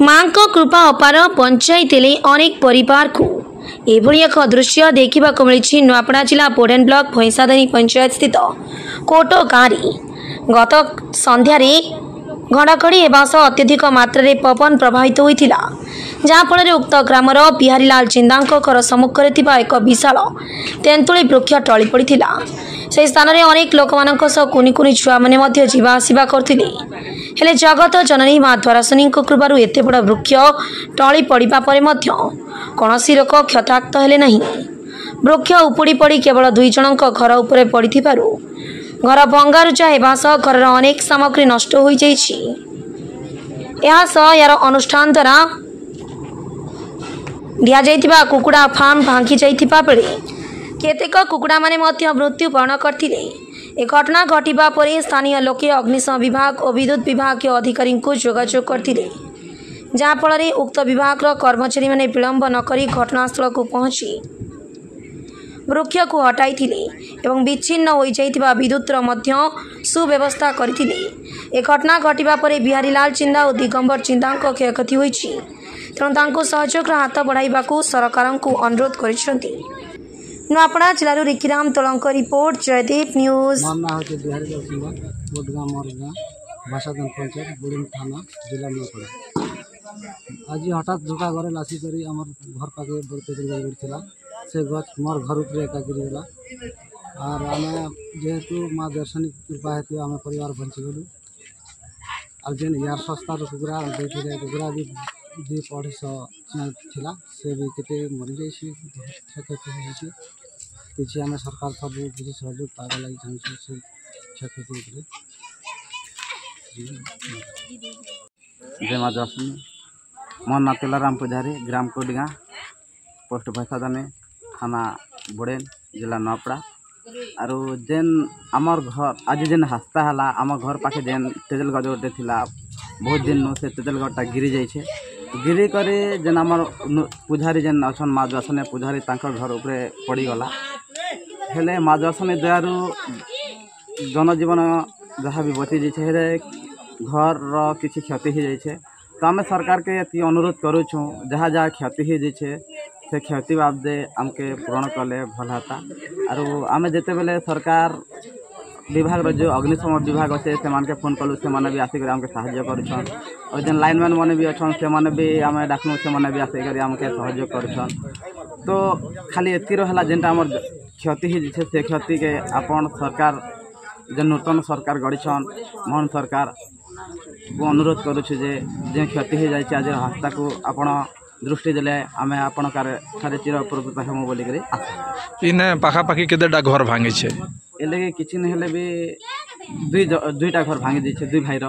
माँ को कृपा अपार पंचायतले अनेक परिवार को एभली एक दृश्य देखा मिली नुआपड़ा जिला पोडेन ब्लॉक भैंसादानी पंचायत स्थित कोटो गाँव गत संध्यार घड़घड़ी एवं सह अत्यधिक मात्रा पवन प्रभावित होता जहाँफल उक्त ग्रामर बिहारीलाल चिंदा घर सम्मुखें एक विशाल तेंतुली वृक्ष टली पड़ा से स्थान में अनेक लोक कुनि कुनि छुआ मैंने जावासवा करते हेले जगत जननी माँ द्वारासनी कृपार एत बड़ वृक्ष टली पड़ा पर कौन लोक क्षताक्त हेले नहीं। वृक्ष उपुड़ी पड़ी केवल 2 जन घर उपर पड़ी घर भंगारुजा होगा सह घर अनेक सामग्री नष्ट हो यार अनुष्ठान द्वारा दिया कुकुड़ा फार्म भांगी जाइथिबा बेले केतेक कुकुड़ा माने मध्य मृत्युवरण करते। ए घटना घटिबा परे स्थानीय लोके अग्निशम विभाग और विद्युत विभाग अधिकारी को जोगाजोग करते जहाँफल उक्त विभाग कर्मचारी माने विलंब नक घटनास्थल को पहुंची वृक्ष को हटाई एवं विच्छिन्न हो जाइथिबा विद्युतर मध्य सुव्यवस्था करते। ए घटना घटिबा परे बिहारीलाल चिंदा और दिगंबर चिंदा क्षयक्षति होइछि तेणु सहयोग हाथ बढ़ाइबा सरकार को अनुरोध करिसेंति। नुआपड़ा जिलूर रिकीराम तोलंक रिपोर्ट जयदीप न्यूज। आज हठात धोखा घर आसिक घर पाखे तेतुल से गच मोर घर उपर एका गिरीगला और आम जेहेतु माँ दर्शनी कृपा हेतु आम परिवार बंचीगलु और जेन यार सस्तार कुकुरा कुकुरा भी 250 थिला से भी केते मरी जाइए क्षति किसी आम सरकार सब किसी सहयोग पाइबा लगी चाहूँ से क्षति जय माँ दर्शनी मोर ना तुलाराम पुजारी ग्राम कोडिगा पोस्ट भैंसादानी थाना बोडेन जिला नुआपड़ा आरो जेन आमर घर आज जेन हास्ता हला आम घर पाखे जेन तेजल गज गोटे थिला बहुत दिन से तेजल गजटा गिरी जाइए गिरी करे जेन आमर पुजारी जेन अच्छन माँ दर्शनी पुजारी तांकर घर उपरे पड़ीगला हेले माँ दर्शनी दयारू जनजीवन जहाँ भी बची जाइए घर किसी क्षति हो जाइए तो आम सरकार के ये अनुरोध करुँ जहाँ जहाँ क्षति हो जाइए से क्षति बाबदे आमके पूरण कले भल होता और आम जिते बेले सरकार विभाग जो अग्निशम विभाग अच्छे से फोन कलु से भी आसिक आमके साहाय्य करुछन और जेन लाइनमैन मैंने भी अच्छन से भी आम डाकनु से भी आसिक आमके सहयोग करुछन तो खाली एति रहा जेनटा आम क्षति हो से क्षति के आपण सरकार जो नूतन सरकार गढ़ीछन मोहन सरकार को अनुरोध करुछु जे क्षति हो जाए आज रास्ता को आपण दृष्टि देले आमे आपण ठारे चिर उपकृत हेमु बोली करी इने पाखापाखि केतेटा घर भांगी छे एले किछि न हेले भी दुईटा घर भांगी दी छे दुई भाईर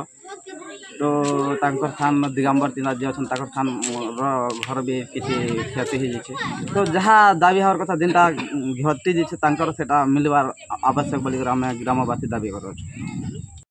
तो तांकर स्थान दिगंबर चिंदा जे अछन ताकर स्थान घर भी किछि क्षति हो जाए तो जहाँ दाबी हर कथा जेनटा क्षति जे तांकर सेटा मिलबार आवश्यक बोली आमे ग्रामवासी दाबी करू।